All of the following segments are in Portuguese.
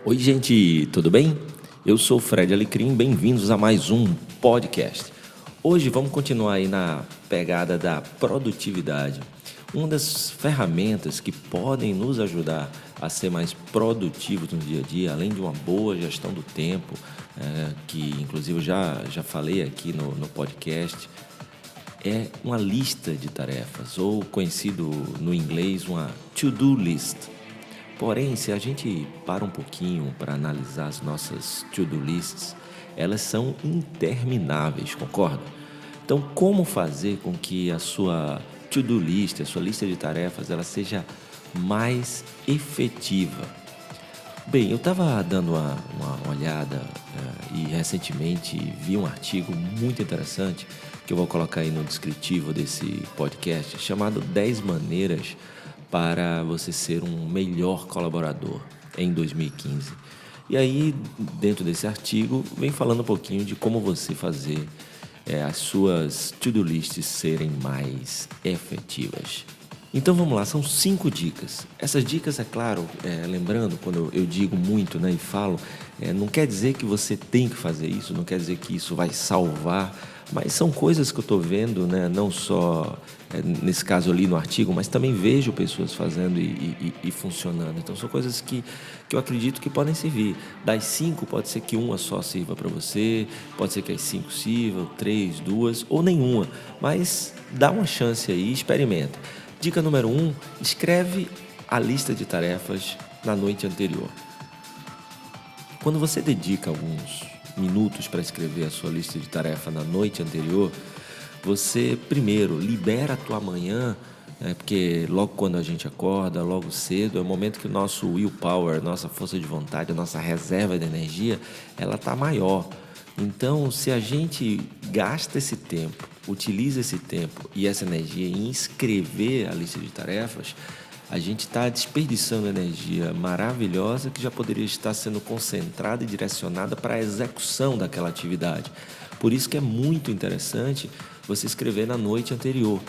Oi, gente, tudo bem? Eu sou o Fred Alecrim, bem-vindos a mais um podcast. Hoje vamos continuar aí na pegada da produtividade. Uma das ferramentas que podem nos ajudar a ser mais produtivos no dia a dia, além de uma boa gestão do tempo, que inclusive eu já falei aqui no podcast, é uma lista de tarefas, ou conhecido no inglês, uma to-do list. Porém, se a gente para um pouquinho para analisar as nossas to-do lists, elas são intermináveis, concorda? Então, como fazer com que a sua to-do list, a sua lista de tarefas, ela seja mais efetiva? Bem, eu estava dando uma olhada e recentemente vi um artigo muito interessante que eu vou colocar aí no descritivo desse podcast, chamado 10 maneiras para você ser um melhor colaborador em 2015. E aí, dentro desse artigo, vem falando um pouquinho de como você fazer as suas to-do lists serem mais efetivas. Então vamos lá, são 5 dicas. Essas dicas, é claro, lembrando, quando eu digo muito, né, e falo, não quer dizer que você tem que fazer isso, não quer dizer que isso vai salvar, mas são coisas que eu estou vendo, né, não só nesse caso ali no artigo, mas também vejo pessoas fazendo e funcionando. Então são coisas que eu acredito que podem servir. Das 5, pode ser que uma só sirva para você, pode ser que as 5 sirvam, 3, 2 ou nenhuma, mas dá uma chance aí, experimenta. Dica número 1, escreve a lista de tarefas na noite anterior. Quando você dedica alguns minutos para escrever a sua lista de tarefas na noite anterior, você primeiro libera a tua manhã, porque logo quando a gente acorda, logo cedo, é o momento que o nosso willpower, nossa força de vontade, a nossa reserva de energia, ela está maior. Então, se a gente gasta esse tempo, utiliza esse tempo e essa energia em escrever a lista de tarefas, a gente está desperdiçando energia maravilhosa que já poderia estar sendo concentrada e direcionada para a execução daquela atividade. Por isso que é muito interessante você escrever na noite anterior.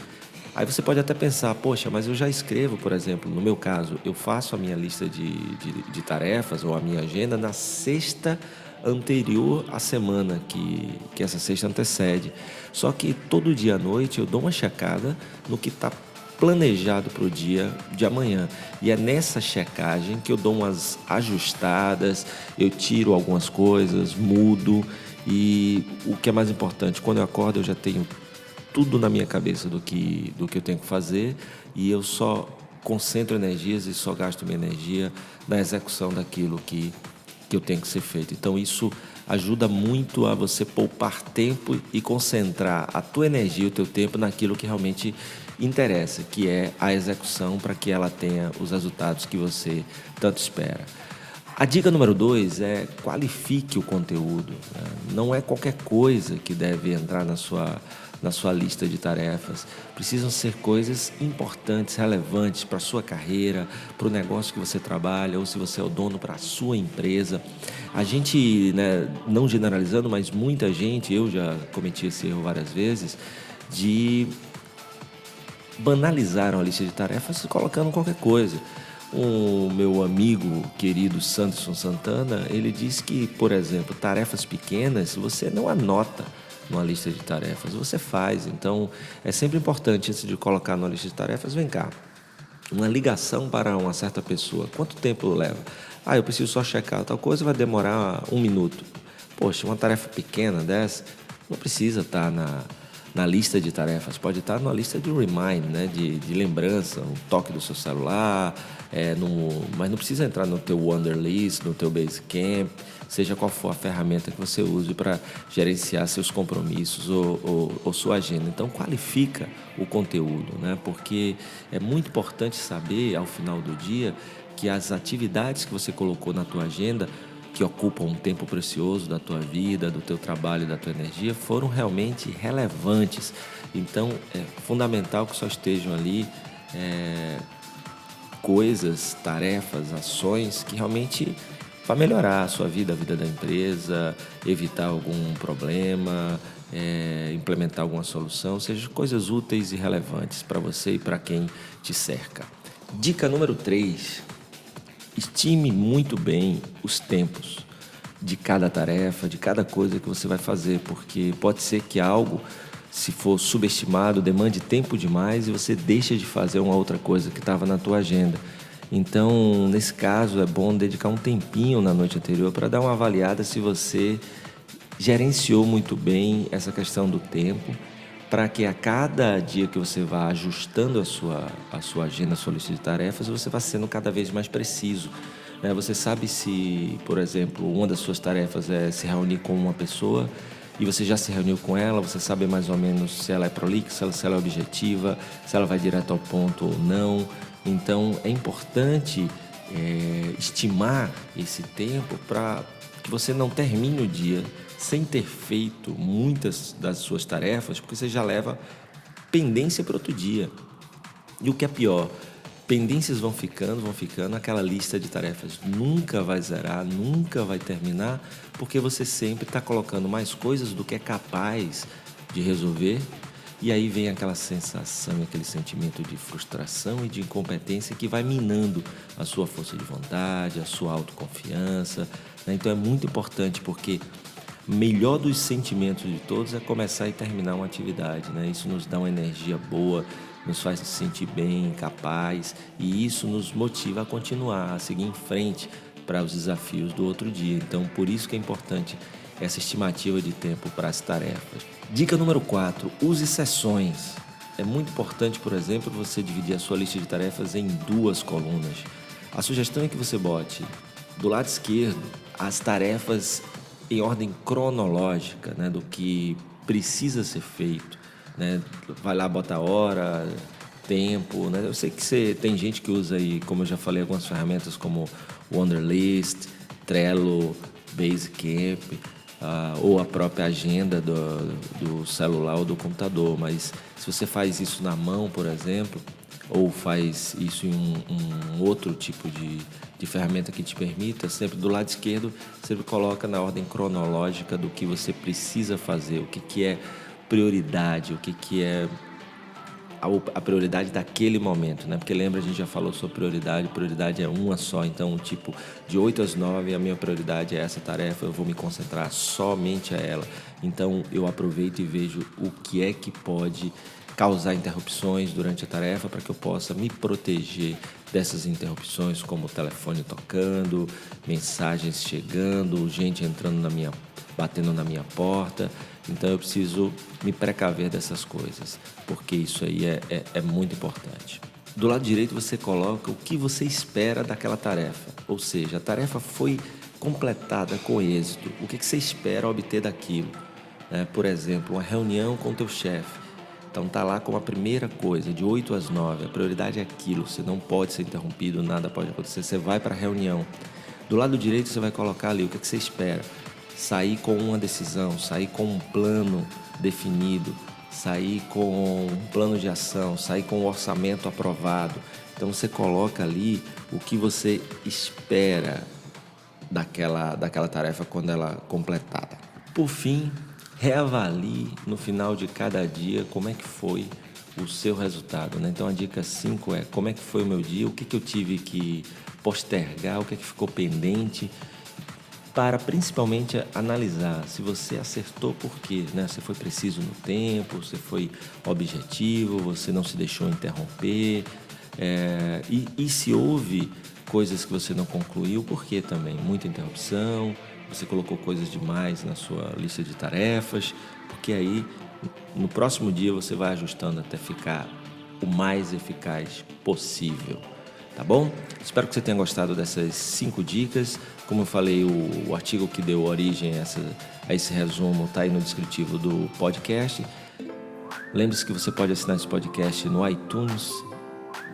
Aí você pode até pensar, poxa, mas eu já escrevo, por exemplo, no meu caso, eu faço a minha lista de tarefas ou a minha agenda na sexta anterior à semana que essa sexta antecede. Só que todo dia à noite eu dou uma checada no que está planejado para o dia de amanhã. E é nessa checagem que eu dou umas ajustadas, eu tiro algumas coisas, mudo. E o que é mais importante, quando eu acordo eu já tenho tudo na minha cabeça do que eu tenho que fazer e eu só concentro energias e só gasto minha energia na execução daquilo que eu tenho que ser feito. Então isso ajuda muito a você poupar tempo e concentrar a tua energia, o teu tempo naquilo que realmente interessa, que é a execução para que ela tenha os resultados que você tanto espera. A dica número 2 é qualifique o conteúdo. Não é qualquer coisa que deve entrar na sua lista de tarefas. Precisam ser coisas importantes, relevantes para a sua carreira, para o negócio que você trabalha, ou se você é o dono, para a sua empresa. A gente, né, não generalizando, mas muita gente, eu já cometi esse erro várias vezes, de banalizar uma lista de tarefas colocando qualquer coisa. O meu amigo querido Sanderson Santana, ele diz que, por exemplo, tarefas pequenas você não anota numa lista de tarefas, você faz. Então, é sempre importante, antes de colocar numa lista de tarefas, vem cá, uma ligação para uma certa pessoa, quanto tempo leva? Eu preciso só checar tal coisa, vai demorar 1 minuto. Poxa, uma tarefa pequena dessa não precisa estar na lista de tarefas, pode estar numa lista de remind, né? de lembrança, um toque do seu celular, mas não precisa entrar no teu Wunderlist, no teu Basecamp, seja qual for a ferramenta que você use para gerenciar seus compromissos ou sua agenda. Então, qualifica o conteúdo, né? Porque é muito importante saber, ao final do dia, que as atividades que você colocou na tua agenda, que ocupam um tempo precioso da tua vida, do teu trabalho, da tua energia, foram realmente relevantes. Então, é fundamental que só estejam ali coisas, tarefas, ações que realmente vão melhorar a sua vida, a vida da empresa, evitar algum problema, implementar alguma solução, seja coisas úteis e relevantes para você e para quem te cerca. Dica número 3. estime muito bem os tempos de cada tarefa, de cada coisa que você vai fazer, porque pode ser que algo, se for subestimado, demande tempo demais e você deixa de fazer uma outra coisa que estava na tua agenda. Então, nesse caso, é bom dedicar um tempinho na noite anterior para dar uma avaliada se você gerenciou muito bem essa questão do tempo, para que a cada dia que você vá ajustando a sua agenda, a sua lista de tarefas, você vá sendo cada vez mais preciso. Né? Você sabe se, por exemplo, uma das suas tarefas é se reunir com uma pessoa e você já se reuniu com ela, você sabe mais ou menos se ela é prolixa, se ela é objetiva, se ela vai direto ao ponto ou não. Então, é importante estimar esse tempo para que você não termine o dia sem ter feito muitas das suas tarefas, porque você já leva pendência para outro dia. E o que é pior, pendências vão ficando, aquela lista de tarefas nunca vai zerar, nunca vai terminar, porque você sempre está colocando mais coisas do que é capaz de resolver. E aí vem aquela sensação, aquele sentimento de frustração e de incompetência que vai minando a sua força de vontade, a sua autoconfiança, né? Então é muito importante, porque o melhor dos sentimentos de todos é começar e terminar uma atividade, né? Isso nos dá uma energia boa, nos faz se sentir bem, capaz, e isso nos motiva a continuar, a seguir em frente para os desafios do outro dia. Então, por isso que é importante essa estimativa de tempo para as tarefas. Dica número 4, use sessões. É muito importante, por exemplo, você dividir a sua lista de tarefas em 2 colunas. A sugestão é que você bote do lado esquerdo as tarefas em ordem cronológica, né, do que precisa ser feito, né? Vai lá, bota a hora, tempo, né? Eu sei que tem gente que usa aí, como eu já falei, algumas ferramentas como Wunderlist, Trello, Basecamp, ou a própria agenda do celular ou do computador. Mas se você faz isso na mão, por exemplo, ou faz isso em um outro tipo de ferramenta que te permita, sempre do lado esquerdo, sempre coloca na ordem cronológica do que você precisa fazer, o que é prioridade, o que é a prioridade daquele momento, né? Porque lembra, a gente já falou sobre prioridade é uma só, então tipo, de 8 às 9 a minha prioridade é essa tarefa, eu vou me concentrar somente a ela. Então eu aproveito e vejo o que é que pode causar interrupções durante a tarefa para que eu possa me proteger dessas interrupções, como o telefone tocando, mensagens chegando, gente entrando batendo na minha porta. Então eu preciso me precaver dessas coisas, porque isso aí é muito importante. Do lado direito você coloca o que você espera daquela tarefa, ou seja, a tarefa foi completada com êxito, o que você espera obter daquilo, né? Por exemplo, uma reunião com o teu chefe. Então tá lá como a primeira coisa, de 8 às 9, a prioridade é aquilo, você não pode ser interrompido, nada pode acontecer, você vai para a reunião. Do lado direito você vai colocar ali o que você espera. Sair com uma decisão, sair com um plano definido, sair com um plano de ação, sair com um orçamento aprovado. Então você coloca ali o que você espera daquela tarefa quando ela é completada. Por fim, reavalie no final de cada dia como é que foi o seu resultado, né? Então a dica 5 é como é que foi o meu dia, o que eu tive que postergar, o que ficou pendente, para principalmente analisar se você acertou por quê, né? Você foi preciso no tempo, você foi objetivo, você não se deixou interromper, e se houve coisas que você não concluiu, por quê também? Muita interrupção, você colocou coisas demais na sua lista de tarefas, porque aí no próximo dia você vai ajustando até ficar o mais eficaz possível. Tá bom? Espero que você tenha gostado dessas 5 dicas. Como eu falei, o artigo que deu origem a esse resumo está aí no descritivo do podcast. Lembre-se que você pode assinar esse podcast no iTunes,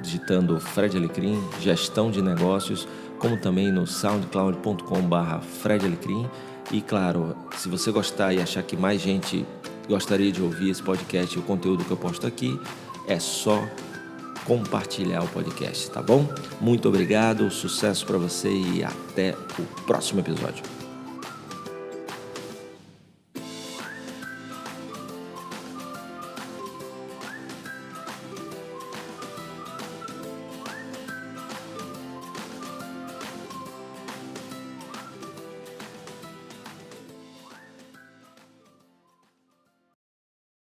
digitando Fred Alecrim, Gestão de Negócios, como também no soundcloud.com/Fred Alecrim. E claro, se você gostar e achar que mais gente gostaria de ouvir esse podcast e o conteúdo que eu posto aqui, é só compartilhar o podcast, tá bom? Muito obrigado, sucesso para você e até o próximo episódio.